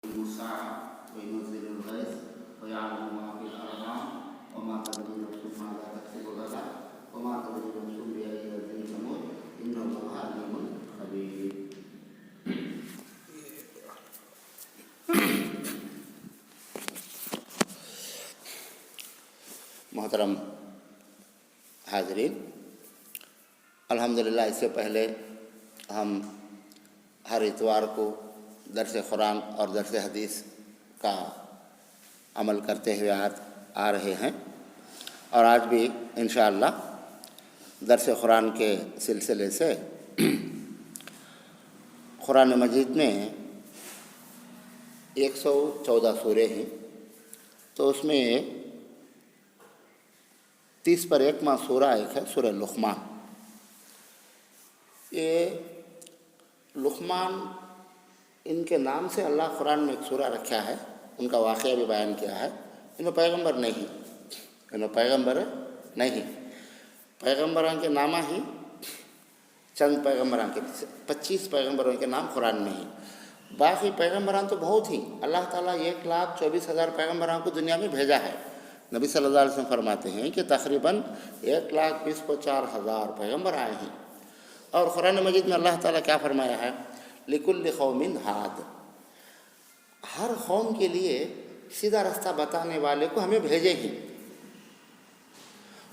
الساعة وينزل الغيث ويعلم ما في الأرحام وما تدري نفس ماذا تكسب غدا وما تدري نفس بأي أرض تموت إن الله عليم خبير. محترم حاضرین، الحمدللہ اس سے پہلے ہم ہر اتوار کو درس قرآن اور درس حدیث کا عمل کرتے ہوئے آ رہے ہیں، اور آج بھی انشاءاللہ درس قرآن کے سلسلے سے قرآن مجید میں 114 سورے ہیں، تو اس میں 30 پر 1واں سورہ ایک ہے سورہ لقمان. یہ لقمان ان کے نام سے اللہ قرآن میں ایک سورہ رکھا ہے، ان کا واقعہ بھی بیان کیا ہے. انہوں پیغمبر نہیں، پیغمبران کے نامہ ہی چند پیغمبران کے 25 پیغمبروں کے نام قرآن میں ہی. باقی پیغمبران تو بہت ہی، اللہ تعالیٰ 1,24,000 پیغمبران کو دنیا میں بھیجا ہے. نبی صلی اللہ علیہ وسلم فرماتے ہیں کہ تقریباً 1,24,000 پیغمبر آئے ہیں. اور قرآن مجید میں اللہ تعالیٰ کیا فرمایا ہے؟ لِكُلِّ قَوْمٍ ہاد، ہر قوم کے لیے سیدھا راستہ بتانے والے کو ہمیں بھیجے ہیں.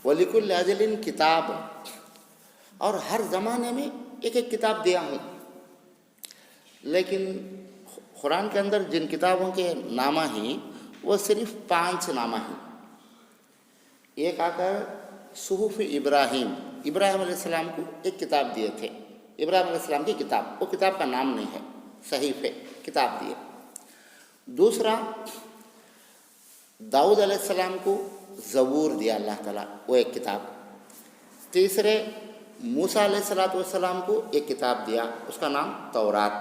وَلِكُلِّ أَجَلٍ کتاب، اور ہر زمانے میں ایک ایک کتاب دیا ہوں. لیکن قرآن کے اندر جن کتابوں کے نامہ ہیں وہ صرف 5 نامہ ہیں. ایک آ کر صحف ابراہیم علیہ السلام کو ایک کتاب دیے تھے، ابراہیم علیہ السلام کی کتاب، وہ کتاب کا نام نہیں ہے، صحیفے کتاب دیے. دوسرا داؤد علیہ السلام کو زبور دیا اللہ تعالیٰ، وہ ایک کتاب. تیسرے موسیٰ علیہ السلام کو ایک کتاب دیا، اس کا نام تورات.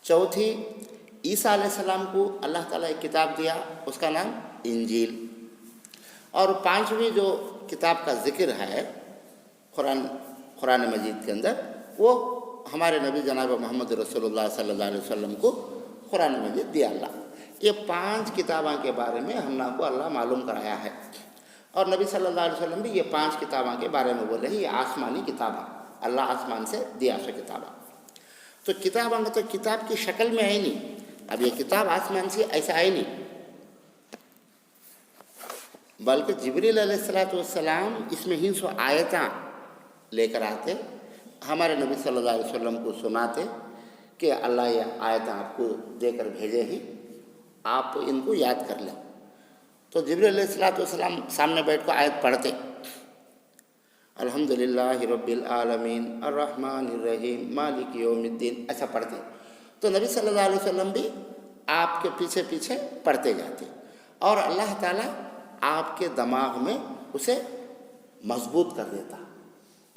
چوتھی عیسیٰ علیہ السلام کو اللہ تعالیٰ ایک کتاب دیا، اس کا نام انجیل. اور 5ویں جو کتاب کا ذکر ہے قرآن مجید کے اندر، وہ ہمارے نبی جناب محمد رسول اللہ صلی اللہ علیہ وسلم کو قرآن مجید دیا اللہ. یہ 5 کتابوں کے بارے میں ہم کو اللہ معلوم کرایا ہے. اور نبی صلی اللہ علیہ وسلم بھی یہ 5 کتابوں کے بارے میں بولے ہیں، یہ آسمانی کتابیں، اللہ آسمان سے دیا سو کتابیں. تو کتابیں تو کتاب کی شکل میں آئی نہیں، اب یہ کتاب آسمان سے ایسا آئی نہیں، بلکہ جبریل علیہ السلام اس میں ہی سو آیتاں لے کر آتے، ہمارے نبی صلی اللہ علیہ وسلم کو سناتے کہ اللہ یہ آیتاں آپ کو دے کر بھیجے ہیں، آپ ان کو یاد کر لیں. تو جبریل علیہ السلام سامنے بیٹھ کر آیت پڑھتے، الحمدللہ رب العالمین الرحمن الرحیم مالک یوم الدین، ایسا پڑھتے. تو نبی صلی اللہ علیہ وسلم بھی آپ کے پیچھے پیچھے پڑھتے جاتے، اور اللہ تعالیٰ آپ کے دماغ میں اسے مضبوط کر دیتا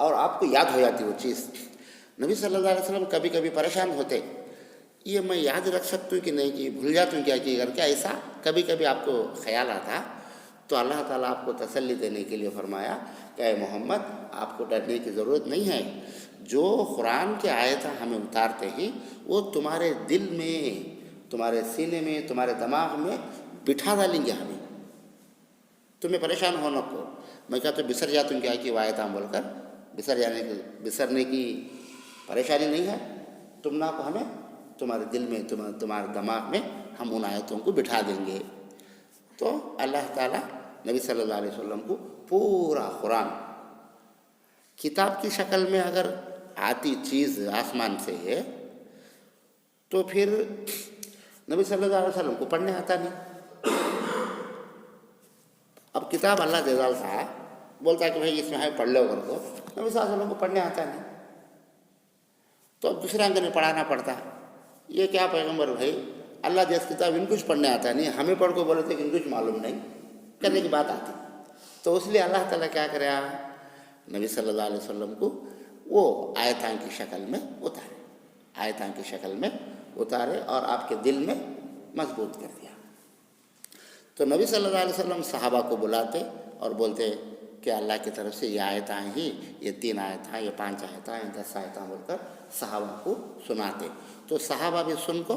اور آپ کو یاد ہو جاتی وہ چیز. نبی صلی اللہ علیہ وسلم کبھی کبھی پریشان ہوتے، یہ میں یاد رکھ سکتا ہوں کہ نہیں، کہ بھول جاتا ہوں کیا کر کے، ایسا کبھی کبھی آپ کو خیال آتا. تو اللہ تعالیٰ آپ کو تسلی دینے کے لیے فرمایا کہ اے محمد، آپ کو ڈرنے کی ضرورت نہیں ہے، جو قرآن کے آیتیں ہمیں اتارتے ہیں وہ تمہارے دل میں، تمہارے سینے میں، تمہارے دماغ میں بٹھا ڈالیں گے ہمیں، تمہیں پریشان ہونا کو. میں کہا تو بسر جاتا ہوں کیا کہ وہ آیتیں بول کر، بسرنے کی پریشانی نہیں ہے، تم نہ کو ہمیں تمہارے دل میں، تمہارے دماغ میں ہم ان آیتوں کو بٹھا دیں گے. تو اللہ تعالیٰ نبی صلی اللہ علیہ وسلم کو پورا قرآن کتاب کی شکل میں اگر آتی چیز آسمان سے ہے، تو پھر نبی صلی اللہ علیہ وسلم کو پڑھنے آتا نہیں. اب کتاب اللہ دے ڈالتا ہے، بولتا ہے کہ بھائی اس میں ہے پڑھ لو کر کو، نبی صلی اللہ علیہ وسلم کو پڑھنے آتا نہیں، تو اب دوسرے انگل میں پڑھانا پڑتا ہے. یہ کیا پیغمبر بھائی، اللہ جیس کتاب ان کچھ پڑھنے آتا ہے نہیں، ہمیں پڑھ کو بولے تھے کہ ان کچھ معلوم نہیں کرنے کی بات آتی. تو اس لیے اللہ تعالیٰ کیا کرے، نبی صلی اللہ علیہ وسلم کو وہ آیتاں کی شکل میں اتارے اور آپ کے دل میں مضبوط کر دیا. تو نبی صلی اللہ علیہ وسلم صحابہ کو بلاتے اور بولتے کہ اللہ کی طرف سے یہ آیتیں ہی، یہ 3 آیتیں، یہ 5 آیتیں، یہ 10 آیتیں بول کر صحابہ کو سناتے. تو صحابہ بھی سن کو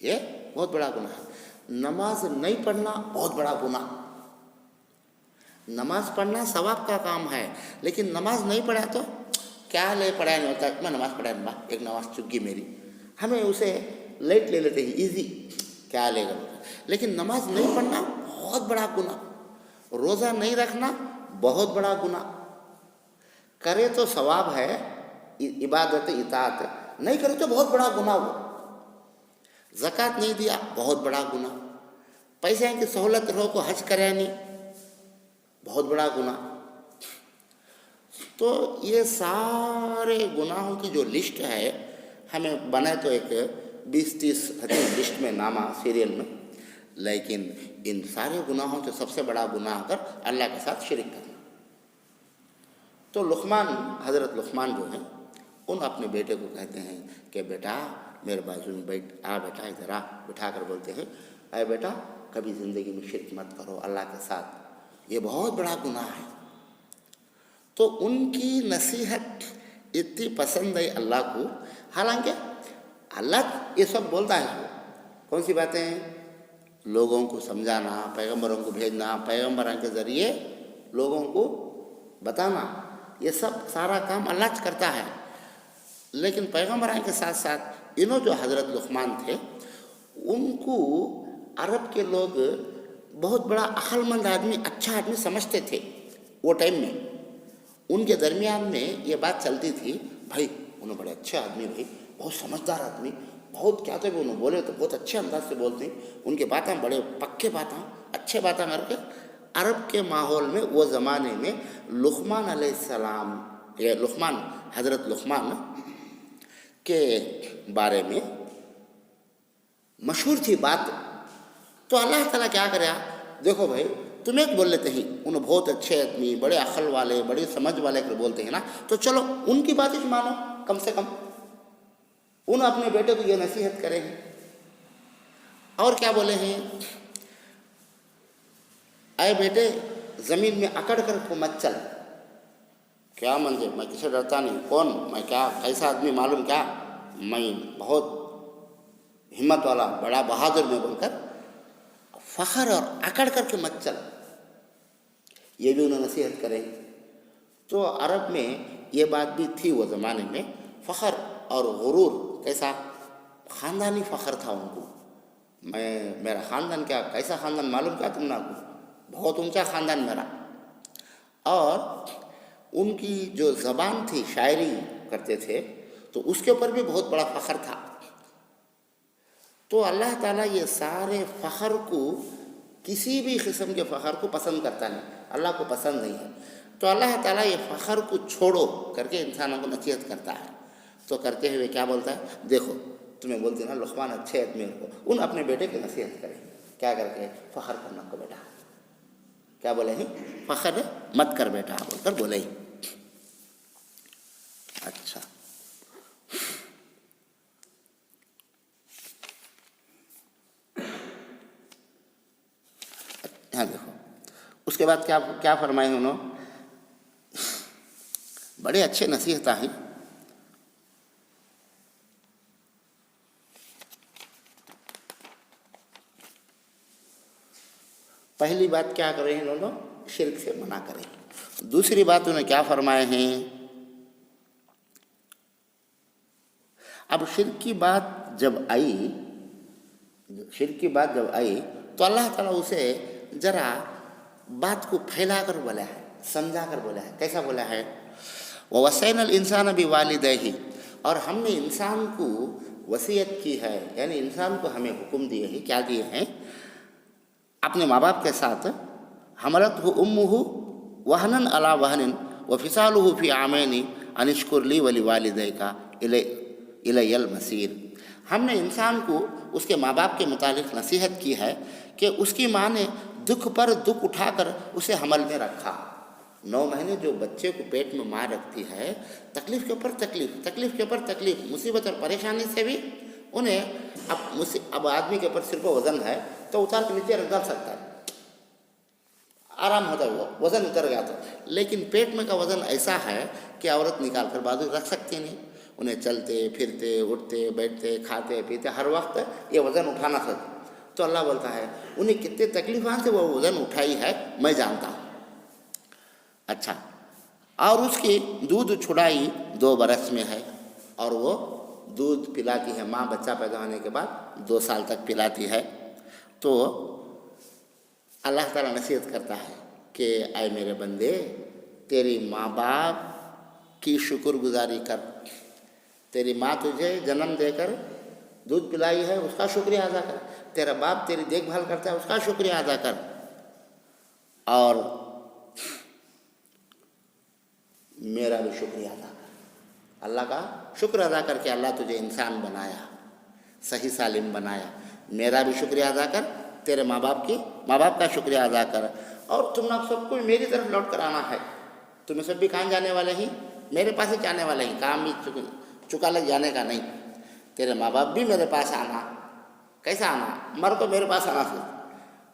یہ بہت بڑا گناہ ہے. نماز نہیں پڑھنا بہت بڑا گناہ. نماز پڑھنا ثواب کا کام ہے، لیکن نماز نہیں پڑھا تو کیا لے پڑھا نہیں ہوتا. میں نماز پڑھا نہیں، ایک نماز چک گئی میری، ہمیں اسے لائٹ لے لیتے ہیں، ایزی، کیا لے گا. لیکن نماز نہیں پڑھنا بہت بڑا گناہ. روزہ نہیں رکھنا بہت بڑا گناہ. کرے تو ثواب ہے، عبادت اطاعت، نہیں کرے تو بہت بڑا گناہ. ہو زکوٰۃ نہیں دیا بہت بڑا گناہ. پیسے کی سہولت رہو کو حج کرے نہیں بہت بڑا گناہ. تو یہ سارے گناہوں کی جو لسٹ ہے، ہمیں بنا تو ایک 20-30 لسٹ میں نامہ سیریل میں، لیکن ان سارے گناہوں سے سب سے بڑا گناہ اگر اللہ کے ساتھ شرک کرنا. تو لقمان، حضرت لقمان جو ہیں، ان اپنے بیٹے کو کہتے ہیں کہ بیٹا میرے بازو میں بیٹھ، بیٹا ادھر آ. بٹھا کر بولتے ہیں اے بیٹا کبھی زندگی میں شرک مت کرو اللہ کے ساتھ، یہ بہت بڑا گناہ ہے. تو ان کی نصیحت اتنی پسند ہے اللہ کو، حالانکہ اللہ یہ سب بولتا ہے. کون سی باتیں ہیں؟ لوگوں کو سمجھانا، پیغمبروں کو بھیجنا، پیغمبروں کے ذریعے لوگوں کو بتانا، یہ سب سارا کام اللہ کرتا ہے. لیکن پیغمبروں کے ساتھ ساتھ انہوں جو حضرت لقمان تھے، ان کو عرب کے لوگ بہت بڑا عقل مند آدمی، اچھا آدمی سمجھتے تھے. وہ ٹائم میں ان کے درمیان میں یہ بات چلتی تھی، بھائی انہوں بڑے اچھے آدمی، بھائی بہت سمجھدار آدمی، بہت کیا تو انہوں بولے تو بہت اچھے انداز سے بولتے ہیں. ان کے باتیں بڑے پکے باتیں، اچھے باتیں کر کے. عرب کے ماحول میں وہ زمانے میں لقمان علیہ السلام، یا لقمان، حضرت لقمان کے بارے میں مشہور تھی بات. تو اللہ تعالیٰ کیا کرے، دیکھو بھائی تمہیں ایک بول لیتے ہیں، انہوں بہت اچھے آدمی، بڑے عقل والے، بڑی سمجھ والے کر بولتے ہیں نا، تو چلو ان کی بات ہی مانو کم سے کم. انہوں اپنے بیٹے کو یہ نصیحت کرے ہیں. اور کیا بولے ہیں، اے بیٹے زمین میں اکڑ کر کو مت چل. کیا منظر، میں کسی ڈرتا نہیں، کون میں، کیا کیسا آدمی معلوم، کیا میں بہت ہمت والا بڑا بہادر میں بول کر فخر اور اکڑ کر کے مت چل. یہ بھی انہوں نصیحت کریں. تو عرب میں یہ بات بھی تھی وہ زمانے میں، فخر اور غرور. کیسا خاندانی فخر تھا ان کو. میرا خاندان کیا، کیسا خاندان معلوم، کیا تم نے کو، بہت اونچا خاندان میرا. اور ان کی جو زبان تھی، شاعری کرتے تھے، تو اس کے اوپر بھی بہت بڑا فخر تھا. تو اللہ تعالیٰ یہ سارے فخر کو، کسی بھی قسم کے فخر کو پسند کرتا نہیں، اللہ کو پسند نہیں ہے. تو اللہ تعالیٰ یہ فخر کو چھوڑو کر کے انسانوں کو نصیحت کرتا ہے. تو کرتے ہوئے کیا بولتا ہے، دیکھو تمہیں بولتے نا لقمان اچھے آدمی کو، ان اپنے بیٹے کی نصیحت کریں. کیا کر کے، فخر کرنا کو بیٹا، کیا بولے ہیں، فخر مت کر بیٹا بول کر بولے. اچھا ہاں دیکھو اس کے بعد کیا فرمائے انہوں، بڑے اچھے نصیحتیں ہیں. پہلی بات کیا کرے ہیں انہوں، شرک سے منع کریں. دوسری بات انہوں نے کیا فرمائے ہیں، اب شرک کی بات جب آئی تو اللہ تعالیٰ اسے ذرا بات کو پھیلا کر بولا ہے، سمجھا کر بولا ہے. کیسا بولا ہے، وَوَصَّيْنَا الْإِنسَانَ بِوَالِدَيْهِ، اور ہم نے انسان کو وصیت کی ہے، یعنی انسان کو ہمیں حکم دیے ہیں. کیا دیے ہیں، اپنے ماں باپ کے ساتھ، حملتہ امہ وہنن علی وہن وفصالہ فی عامین ان اشکر لی ولوالدیک الی المصیر. ہم نے انسان کو اس کے ماں باپ کے متعلق نصیحت کی ہے کہ اس کی ماں نے دکھ پر دکھ اٹھا کر اسے حمل میں رکھا. 9 مہینے جو بچے کو پیٹ میں ماں رکھتی ہے، تکلیف کے اوپر تکلیف، مصیبت اور پریشانی سے بھی انہیں اب آدمی کے اوپر صرف وزن ہے تو اتار کے نیچے رکھ ڈال سکتا ہے، آرام ہوتا ہے، وہ وزن اتر گیا تو. لیکن پیٹ میں کا وزن ایسا ہے کہ عورت نکال کر بازو رکھ سکتی نہیں. انہیں چلتے پھرتے اٹھتے بیٹھتے کھاتے پیتے ہر وقت یہ وزن اٹھانا تھا. تو اللہ بولتا ہے انہیں کتنے تکلیفات سے وہ وزن اٹھائی ہے میں جانتا ہوں. اچھا، اور اس کی دودھ چھڑائی 2 برس میں ہے، اور وہ دودھ پلاتی ہے. ماں بچہ پیدا ہونے کے بعد 2 سال تک پلاتی ہے. تو اللہ تعالیٰ نصیحت کرتا ہے کہ اے میرے بندے، تیری ماں باپ کی شکر گزاری کر. تیری ماں تجھے جنم دے کر دودھ پلائی ہے، اس کا شکریہ ادا کر. تیرا باپ تیری دیکھ بھال کرتا ہے، اس کا شکریہ ادا کر. اور میرا بھی شکریہ ادا کر. اللہ کا شکر ادا کر کے اللہ تجھے انسان بنایا، صحیح سالم بنایا. میرا بھی شکریہ ادا کر، تیرے ماں باپ کا شکریہ ادا کر. اور تم سب کو میری طرف لوٹ کر آنا ہے. تمہیں سب بھی کہاں جانے والے ہیں؟ میرے پاس ہی جانے والے ہیں. کام بھی چکا لگ جانے کا نہیں. تیرے ماں باپ بھی میرے پاس آنا. کیسا آنا؟ مر کو میرے پاس آنا پھر.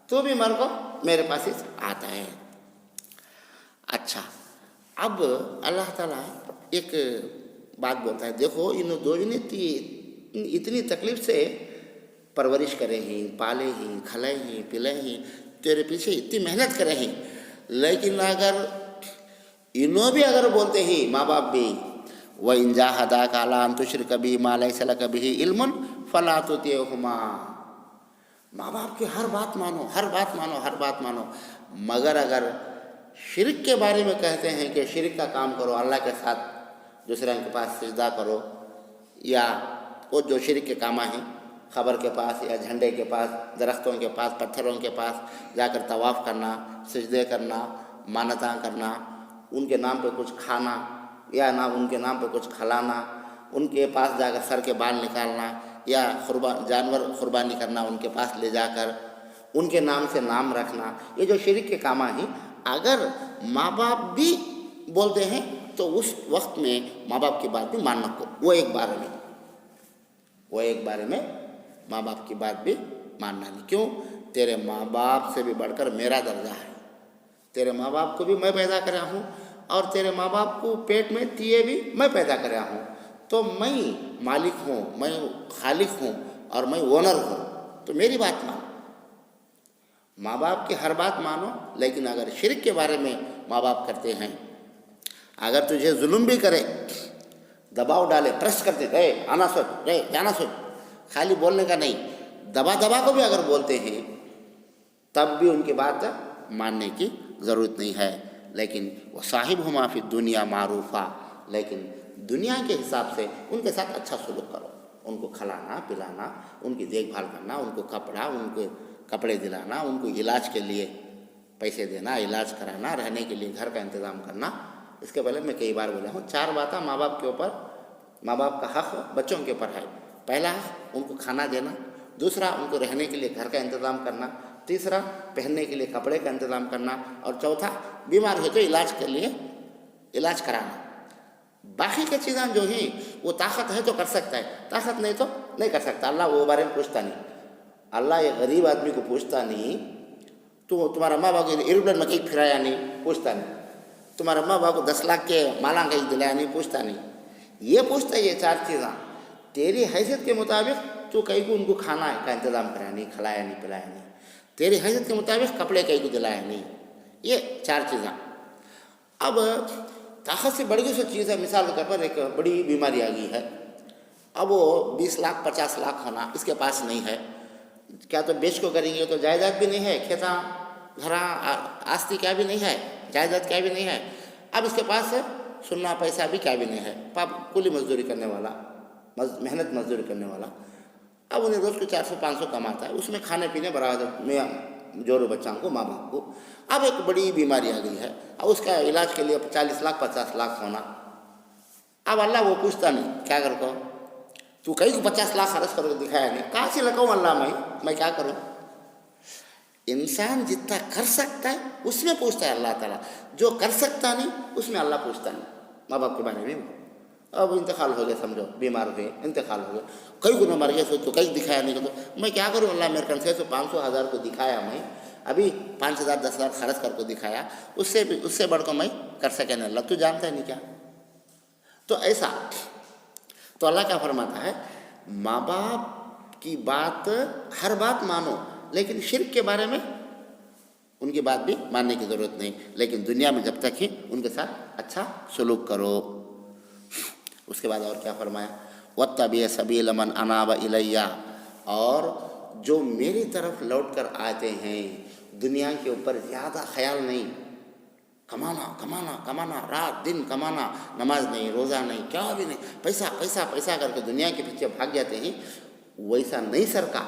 تو بھی مر کو میرے پاس ہی آتا ہے. اچھا، اب اللہ تعالیٰ ایک بات بولتا ہے، دیکھو ان دو نے اتنی تکلیف سے پرورش کرے ہیں، پالے ہیں، کھلائے ہیں، پلائے ہیں، تیرے پیچھے اتنی محنت کرے ہیں. لیکن اگر انہوں بھی اگر بولتے ہیں ماں باپ بھی، وَإِنْ جَاهَدَاكَ عَلَىٰ أَن تُشْرِكَ بِي مَا لَيْسَ لَكَ بِهِ عِلْمٌ فَلَا تُطِعْهُمَا. ماں باپ کی ہر بات مانو، ہر بات مانو، ہر بات مانو، مگر اگر شرک کے بارے میں کہتے ہیں کہ شرک کا کام کرو، اللہ کے ساتھ دوسرے کے پاس سجدہ کرو، یا وہ جو شرک کے کام ہیں، قبر کے پاس یا جھنڈے کے پاس، درختوں کے پاس، پتھروں کے پاس جا کر طواف کرنا، سجدے کرنا، مانتاں کرنا، ان کے نام پہ کچھ کھانا یا نہ ان کے نام پہ کچھ کھلانا، ان کے پاس جا کر سر کے بال نکالنا، یا جانور قربانی کرنا ان کے پاس لے جا کر، ان کے نام سے نام رکھنا، یہ جو شرک کے کام ہیں، اگر ماں باپ بھی بولتے ہیں تو اس وقت میں ماں باپ کی بات بھی ماننا کو. وہ ایک بارے میں ماں باپ کی بات بھی ماننا نہیں. کیوں؟ تیرے ماں باپ سے بھی بڑھ کر میرا درجہ ہے. تیرے ماں باپ کو بھی میں پیدا کرا ہوں، اور تیرے ماں باپ کو پیٹ میں تیے بھی میں پیدا کرا ہوں. تو میں مالک ہوں، میں خالق ہوں، اور میں اونر ہوں. تو میری بات مانو. ماں باپ کی ہر بات مانو. لیکن اگر شرک کے بارے میں ماں باپ کرتے ہیں، اگر تجھے ظلم بھی کرے، دباؤ ڈالے، پریس کرتے، رہے آنا سوچ، رہے جانا سوچ، خالی بولنے کا نہیں، دبا کو بھی اگر بولتے ہیں، تب بھی ان کی بات ماننے کی ضرورت نہیں ہے. لیکن وہ صاحبہما فی الدنیا معروفا، لیکن دنیا کے حساب سے ان کے ساتھ اچھا سلوک کرو. ان کو کھلانا پلانا، ان کی دیکھ بھال کرنا، ان کو ان کو کپڑے دلانا، ان کو علاج کے لیے پیسے دینا، علاج کرانا، رہنے کے لیے گھر کا انتظام کرنا. اس کے پہلے میں کئی بار بولا ہوں، 4 باتیں ماں باپ کے اوپر، ماں باپ کا حق بچوں کے اوپر ہے. پہلا حق ان کو کھانا دینا، دوسرا ان کو رہنے کے لیے گھر کا انتظام کرنا، تیسرا پہننے کے لیے کپڑے کا انتظام کرنا، اور چوتھا بیمار ہو تو علاج کے لیے علاج کرانا. باقی کی چیزیں جو ہیں وہ طاقت ہے تو کر سکتا ہے، طاقت نہیں تو نہیں کر سکتا. اللہ وہ بارے میں پوچھتا نہیں. اللہ یہ غریب آدمی کو پوچھتا نہیں، تو تمہارا ماں باپ کو ایروپلین میں کہیں پھرایا نہیں، پوچھتا نہیں. تمہارا ماں باپ کو 10 لاکھ کے مالا کہیں دلایا نہیں، پوچھتا نہیں. یہ پوچھتا ہے یہ 4 چیزیں تیری حیثیت کے مطابق. تو کہیں کو ان کو کھانا کا انتظام کرایا نہیں، کھلایا نہیں، پلایا نہیں. تیری حیثیت کے مطابق کپڑے کہیں کو دلایا نہیں. یہ 4 چیزیں. اب طاقت سے بڑی سی چیز ہے. مثال کے طور پر ایک بڑی بیماری آ گئی ہے. اب وہ 20 لاکھ 50 لاکھ ہونا اس کے پاس نہیں ہے. کیا تو بیچ کو کریں گے؟ تو جائیداد بھی نہیں ہے، کھیتاں گھراں آستی کیا بھی نہیں ہے، جائیداد کیا بھی نہیں ہے. اب اس کے پاس سننا پیسہ بھی کیا بھی نہیں ہے. کلی مزدوری کرنے والا، محنت مزدوری کرنے والا. اب انہیں روز کو 400-500 کماتا ہے. اس میں کھانے پینے برابر میں جوڑو بچوں کو، ماں باپ کو. اب ایک بڑی بیماری آ گئی ہے. اب اس کا علاج کے لیے 40 لاکھ 50 لاکھ ہونا. اب اللہ وہ پوچھتا نہیں کیا کر کو تو کہیں کو 50 لاکھ خرچ کر کے دکھایا نہیں. کہاں سے لگاؤں اللہ میں کیا کروں؟ انسان جتنا کر سکتا ہے اس میں پوچھتا ہے اللہ تعالیٰ. جو کر سکتا نہیں اس میں اللہ پوچھتا نہیں. ماں باپ کے بارے میں اب انتقال ہو گیا، سمجھو بیمار ہوئے، انتقال ہو گیا، کئی کو نہ مر گیا، تو کہیں دکھایا نہیں. تو میں کیا کروں اللہ؟ میرے کنسے سے 500,000 کو دکھایا، میں ابھی 5,000 10,000 خرچ کر کو دکھایا. اس سے بڑھ کو میں کر سکے نہیں. اللہ تو جانتا ہے نہیں کیا. تو ایسا تو اللہ کیا فرماتا ہے، ماں باپ کی بات، ہر بات مانو، لیکن شرک کے بارے میں ان کی بات بھی ماننے کی ضرورت نہیں، لیکن دنیا میں جب تک ہی ان کے ساتھ اچھا سلوک کرو۔ اس کے بعد اور کیا فرمایا، وَاتَّبِعْ سَبِيلَ مَنْ أَنَابَ إِلَيَّ، اور جو میری طرف لوٹ کر آتے ہیں، دنیا کے اوپر زیادہ خیال نہیں، کمانا کمانا کمانا، رات دن کمانا، نماز نہیں، روزہ نہیں، کیا بھی نہیں، پیسہ پیسہ پیسہ کر کے دنیا کے پیچھے بھاگ جاتے ہیں، ویسا نہیں سرکا۔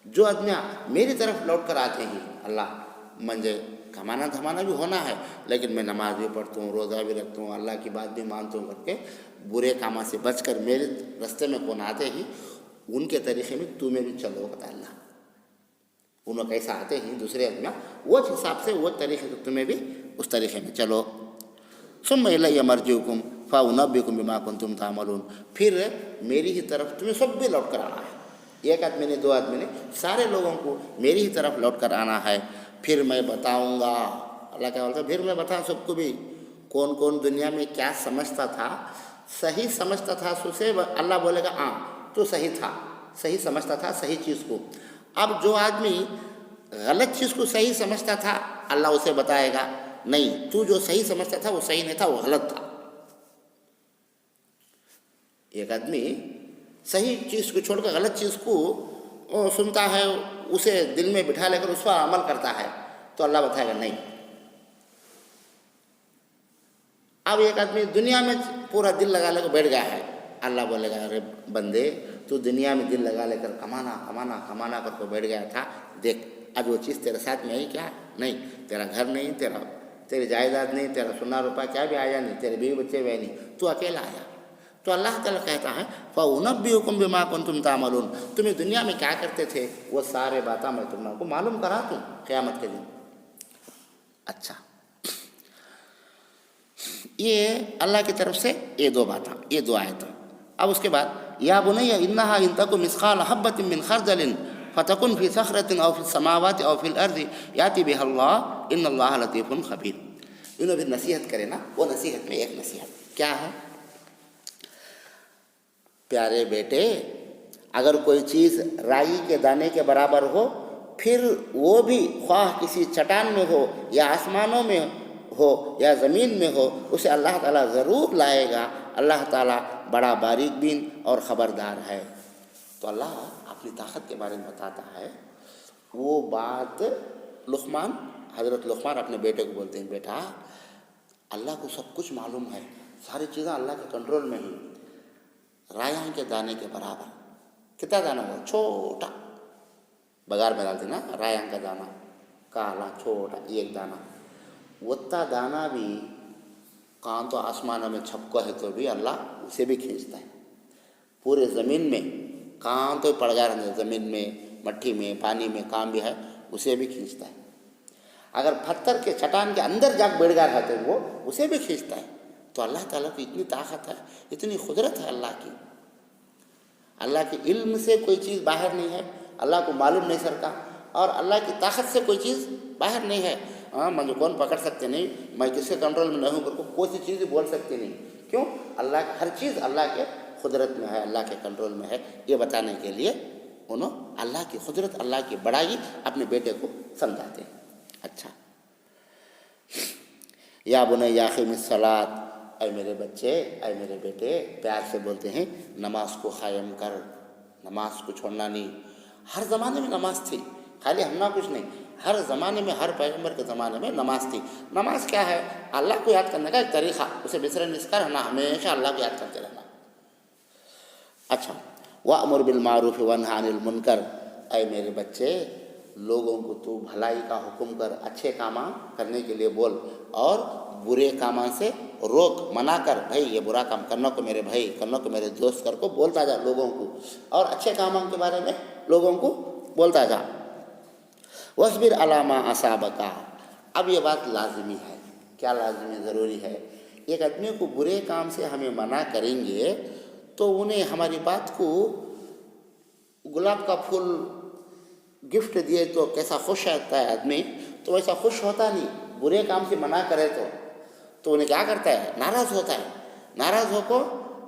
جو آدمیاں میری طرف لوٹ کر آتے ہیں، اللہ منجے کمانا دھمانا بھی ہونا ہے، لیکن میں نماز بھی پڑھتا ہوں، روزہ بھی رکھتا ہوں، اللہ کی بات بھی مانتا ہوں کر کے برے کاموں سے بچ کر میرے راستے میں کون آتے ہیں، ان کے طریقے میں تمہیں بھی چلو، بتا اللہ انہوں کیسا آتے ہیں دوسرے آدمی، وہ حساب سے وہ طریقے سے تمہیں بھی اس طریقے میں چلو۔ ثم الی مرجعکم فانبئکم بما کنتم تعملون، پھر میری ہی طرف تمہیں سب بھی لوٹ کر آنا ہے، ایک آدمی نے، دو آدمی نے، سارے لوگوں کو میری ہی طرف لوٹ کر آنا ہے، پھر میں بتاؤں گا۔ اللہ کیا بولتا ہے، پھر میں بتاؤں سب کو بھی، کون کون دنیا میں کیا سمجھتا تھا، صحیح سمجھتا تھا، اسے اللہ بولے گا ہاں تو صحیح تھا، صحیح سمجھتا تھا صحیح چیز کو۔ اب جو آدمی غلط چیز کو صحیح سمجھتا تھا، اللہ اسے بتائے گا نہیں، تو جو صحیح سمجھتا تھا وہ صحیح نہیں تھا، وہ غلط تھا۔ ایک آدمی صحیح چیز کو چھوڑ کر غلط چیز کو سنتا ہے، اسے دل میں بٹھا لے کر اس پر عمل کرتا ہے، تو اللہ بتائے گا نہیں۔ اب ایک آدمی دنیا میں پورا دل لگا لے کر بیٹھ گیا ہے، اللہ بولے گا ارے بندے تو دنیا میں دل لگا لے کر کمانا کمانا کمانا کر کے بیٹھ گیا تھا، دیکھ اب وہ چیز تیرے ساتھ میں آئی کیا؟ نہیں، تیرا گھر نہیں، تیری جائیداد نہیں، تیرا سونا روپیہ کیا بھی آیا نہیں، تیرے بیوی بچے بھی نہیں، تو اکیلا آیا۔ تو اللہ تعالیٰ کہتا ہے فَأُنَبِّئُكُم بِمَا كُنتُمْ تَعْمَلُونَ، تمہیں دنیا میں کیا کرتے تھے وہ سارے باتیں میں تم کو معلوم کرا دوں قیامت کے دن۔ اچھا، یہ اللہ کی طرف سے یہ دو باتیں، یہ دو آیتیں۔ اب اس کے بعد یا بنی انہا ان تک مثقال حبۃ من خردل فتکن فی صخرۃ او فی السماوات او فی الارض یاتی بها اللہ ان اللہ لطیف خبیر۔ انہوں بھی نصیحت کرے نا، وہ نصیحت میں ایک نصیحت کیا ہے، پیارے بیٹے اگر کوئی چیز رائی کے دانے کے برابر ہو، پھر وہ بھی خواہ کسی چٹان میں ہو یا آسمانوں میں ہو یا زمین میں ہو، اسے اللہ تعالیٰ ضرور لائے گا، اللہ تعالیٰ بڑا باریک بین اور خبردار ہے۔ تو اللہ اپنی طاقت کے بارے میں بتاتا ہے۔ وہ بات لقمان، حضرت لقمان اپنے بیٹے کو بولتے ہیں، بیٹا اللہ کو سب کچھ معلوم ہے، ساری چیزیں اللہ کے کنٹرول میں ہیں، رایاں کے دانے کے برابر، کتنا دانا ہو، چھوٹا، بغار میں ڈالتے نا رایاں کا دانا، کالا چھوٹا ایک دانا، اتنا دانا بھی کہاں تو آسمانوں میں چھپکا ہے تو بھی اللہ اسے بھی کھینچتا ہے، پورے زمین میں کہاں تو پڑ گیا رہتا ہے، زمین میں، مٹی میں، پانی میں کام بھی ہے، اسے بھی کھینچتا ہے۔ اگر پتھر کے چٹان کے اندر جا بیٹھ گیا رہتے وہ اسے بھی کھینچتا ہے۔ تو اللہ تعالیٰ کی اتنی طاقت ہے، اتنی قدرت ہے اللہ کی۔ اللہ کے علم سے کوئی چیز باہر نہیں ہے، اللہ کو معلوم نہیں سرکا، اور اللہ کی طاقت سے کوئی چیز باہر نہیں ہے۔ ہاں مجھے کون پکڑ سکتے نہیں، میں کس کے کنٹرول میں نہیں ہوں، کوئی سی چیز بول سکتی نہیں، کیوں؟ اللہ کی ہر چیز اللہ کے قدرت میں ہے، اللہ کے کنٹرول میں ہے۔ یہ بتانے کے لیے انہوں اللہ کی قدرت، اللہ کی بڑائی اپنے بیٹے کو سمجھاتے ہیں۔ اچھا، یا بنی اقیم الصلاۃ، اے میرے بچے، اے میرے بیٹے، پیار سے بولتے ہیں، نماز کو قائم کر، نماز کو چھوڑنا نہیں۔ ہر زمانے میں نماز تھی، خالی ہم نہ کچھ نہیں، ہر زمانے میں، ہر پیغمبر کے زمانے میں نماز تھی۔ نماز کیا ہے؟ اللہ کو یاد کرنے کا ایک طریقہ، اسے بسر نسکا رہنا، ہمیشہ اللہ کو یاد کرتے رہنا۔ اچھا، وَأْمُرْ بِالْمَعْرُوفِ وَانْهَ عَنِ الْمُنْكَرِ، اے میرے بچے لوگوں کو تو بھلائی کا حکم کر، اچھے کام کرنے کے لیے بول، اور برے کاموں سے روک، منع کر، بھائی یہ برا کام کرنا کو میرے بھائی، کرنا کو میرے دوست کر کو بولتا جا لوگوں کو، اور اچھے کاموں کے بارے میں لوگوں کو بولتا جا۔ وَاصْبِرْ عَلَىٰ مَا أَصَابَكَ، اب یہ بات لازمی ہے، کیا لازمی ضروری ہے؟ ایک آدمی کو برے کام سے ہمیں منع کریں گے تو انہیں ہماری بات کو گلاب کا پھول گفٹ دیے تو کیسا خوش ہوتا ہے آدمی، تو ویسا خوش ہوتا نہیں۔ برے کام سے منع کرے تو انہیں کیا کرتا ہے؟ ناراض ہوتا ہے۔ ناراض ہو کو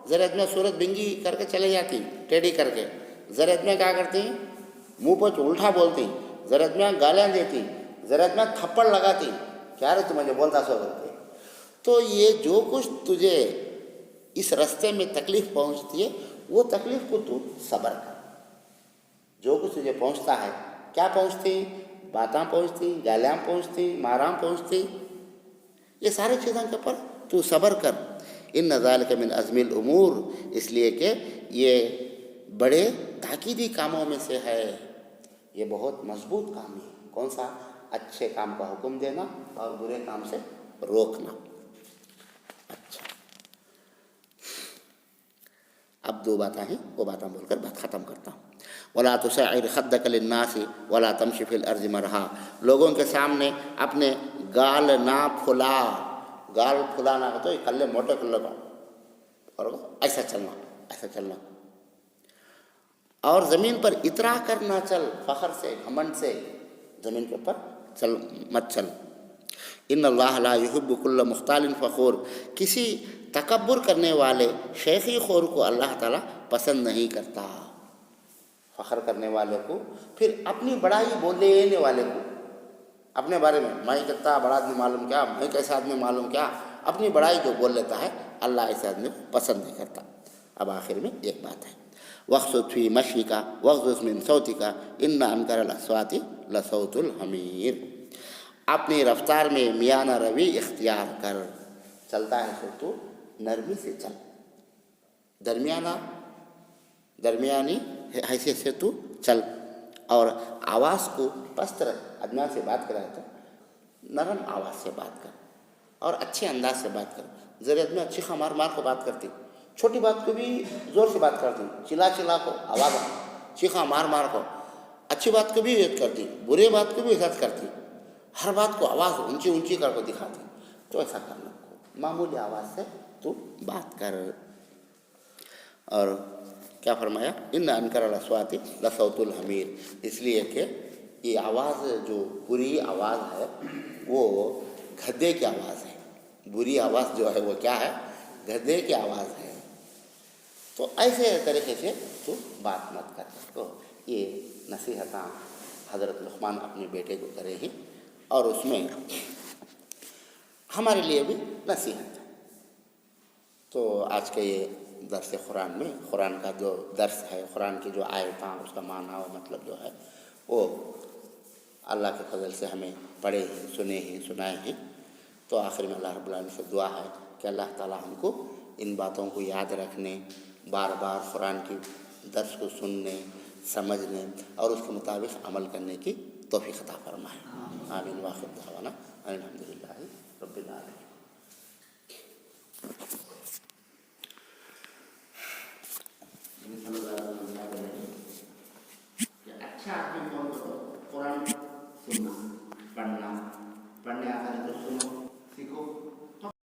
زرعت میں صورت بنگی کر کے چلے جاتی ٹیڑھی کر کے، زرعت میں کیا کرتی منہ پہ الٹا بولتی، زرعت میں گالیاں دیتی، زرعت میں تھپڑ لگاتی، کیا رے تو مجھے بولتا سو کر کے. تو یہ جو کچھ تجھے اس رستے میں تکلیف پہنچتی ہے وہ تکلیف کو تو صبر کر. جو کچھ تجھے پہنچتا ہے، کیا پہنچتی، باتاں پہنچتی، گالیاں پہنچتی، ماراں پہنچتی، یہ ساری چیزوں کے اوپر تو صبر کر. ان ذالک من عزم الامور، اس لیے کہ یہ بڑے تاکیدی کاموں میں سے ہے، یہ بہت مضبوط کام ہے. کون سا؟ اچھے کام کا حکم دینا اور برے کام سے روکنا. اچھا، اب دو باتیں ہیں، وہ باتیں بول کر بات ختم کرتا ہوں. ولا تسعر خدک للناس ولا تمشی فی الارض مرحا، لوگوں کے سامنے اپنے گال نہ پھلا. گال پھلانا تو یہ کلے موٹے کلے کا، اور ایسا چلنا، ایسا چلنا. اور زمین پر اترا کر نہ چل، فخر سے، گھمنڈ سے زمین کے اوپر چل مت چل. ان اللہ لا یحب کل مختال فخور، کسی تکبر کرنے والے شیخی خور کو اللہ تعالیٰ پسند نہیں کرتا. فخر کرنے والے کو، پھر اپنی بڑائی بولنے والے کو، اپنے بارے میں کتنا بڑا آدمی معلوم کیا، میں کیسا آدمی معلوم کیا، اپنی بڑائی جو بول لیتا ہے اللہ ایسے آدمی کو پسند نہیں کرتا. اب آخر میں ایک بات ہے، وقت فی مشی کا وقت من صوتی کا ان انکر الاصوات لصوت الحمیر، اپنی رفتار میں میانہ روی اختیار کر. چلتا ہے تو نرمی سے چل، درمیانی حیثیت سے تو چل، اور آواز کو پست رکھ. آدمی سے بات کرا تو نرم آواز سے بات کر اور اچھے انداز سے بات کر. ضرورت میں اچھی خمار مار کو بات کرتی، چھوٹی بات کو بھی زور سے بات کرتی، چلا چلا کو آواز، چیخا مار مار کو. اچھی بات کو بھی عزت کرتی، برے بات کو بھی عزت کرتی، ہر بات کو آواز اونچی اونچی کر کو دکھاتی. تو ایسا کرنا کو معمولی آواز سے تو بات کر. اور کیا فرمایا، ان انکر الاصوات لصوت الحمیر، اس لیے کہ یہ آواز جو بری آواز ہے وہ گدھے کی آواز ہے. بری آواز جو ہے وہ کیا ہے، گدھے کی آواز ہے. تو ایسے طریقے سے تو بات مت کر. تو یہ نصیحتاں حضرت لقمان اپنے بیٹے کو کرے ہیں، اور اس میں ہمارے لیے بھی نصیحت ہے. تو آج کے یہ درس قرآن میں، قرآن کا جو درس ہے، قرآن کی جو آیتاں، اس کا معنی و مطلب جو ہے وہ اللہ کے فضل سے ہمیں پڑھے ہیں، سنے ہیں، سنائے ہیں. تو آخر میں اللہ رب العالمین سے دعا ہے کہ اللہ تعالیٰ ہم کو ان باتوں کو یاد رکھنے، بار بار قرآن کی درس کو سننے، سمجھنے اور اس کے مطابق عمل کرنے کی توفیق عطا فرمائے. آمین. واخر دعوانا الحمدللہ رب العالمین. اچھا آدمی کون؟ قرآن سننا، پڑھنا،